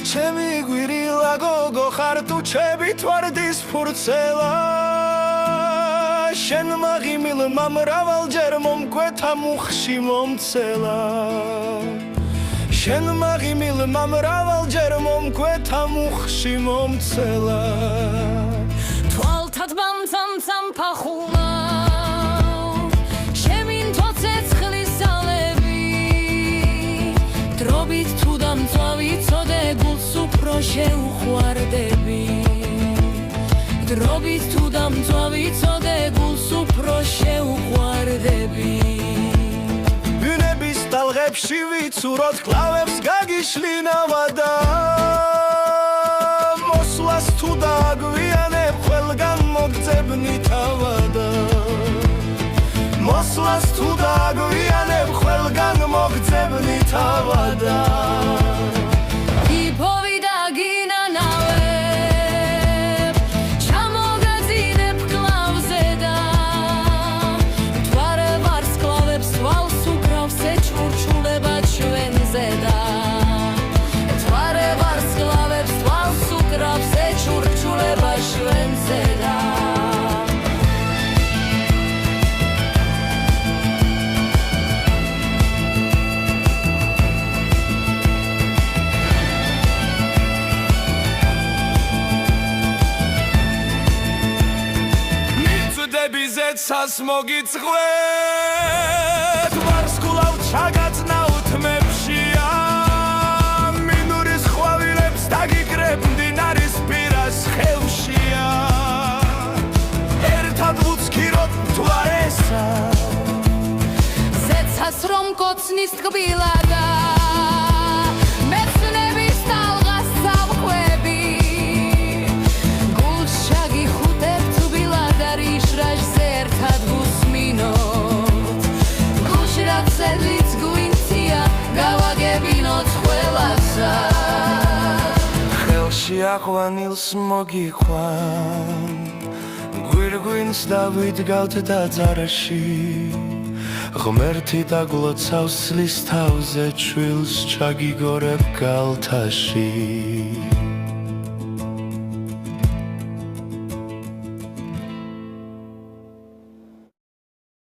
ჩემი გვირილა გოგო ხარ თუ ჩებით ვარდის ფურცელა შენ მაღიმილმა მრავალჯერ მომკვეთა მუხში მომცელა შენ მაღიმილმა მრავალჯერ მომკვეთა მუხში მომცელა თვალთად ბამცამცამ ფახულავ შემინ თო ცეცხლის ძალები დრობით თუ დამწვავიცოდე გულს უფრო შეუყვარდები დრობით თუ დამწვავიცოდე გულს უფრო შეუყვარდები ბუნების ტალღებში ვიცუროთ კლავებს გაგიშლინავა და მოსვლას თუ დააგვიანებ ყველგან მოგძებნი თავადა მოსვლას თუ დააგვიანებ ყველგან მოგძებნი თავადა იფოვი დაგინა ნავებ ჩამოგაძინებ კლავზე და მთვარე ვარსკვლავებს თვალს უკრავს ეჭურჭულება ჩვენზე და მთვარე ვარსკვლავებს თვალს უკრავს ეჭურჭულება ჩვენზე და ზეცას მოგიწყვეთ ვარსკვლავ ჩაგაწნაოთ მებშია მინურის ხვავილებს დაგიკრებ მდინარის პირას ხელშია ერთად ვუცქიროთ მთვარესა ზეცას რომ კოცნის ტკბილა და მეცნების ტალღას სამხვები გულს ჩაგიხუტებ თბილად რიშრაჟზე ერთად ვუსმინოთ გულშრაცელიც გვინცია გავაგებინოთ ყველასა ხელში აყვანილს მოგიყვან გვირგვინს დავიდგავთ დაძარაში ღმერთი დაგლოცავს სლის თავზე ჩვილს ჩაგიგორებ გალთაში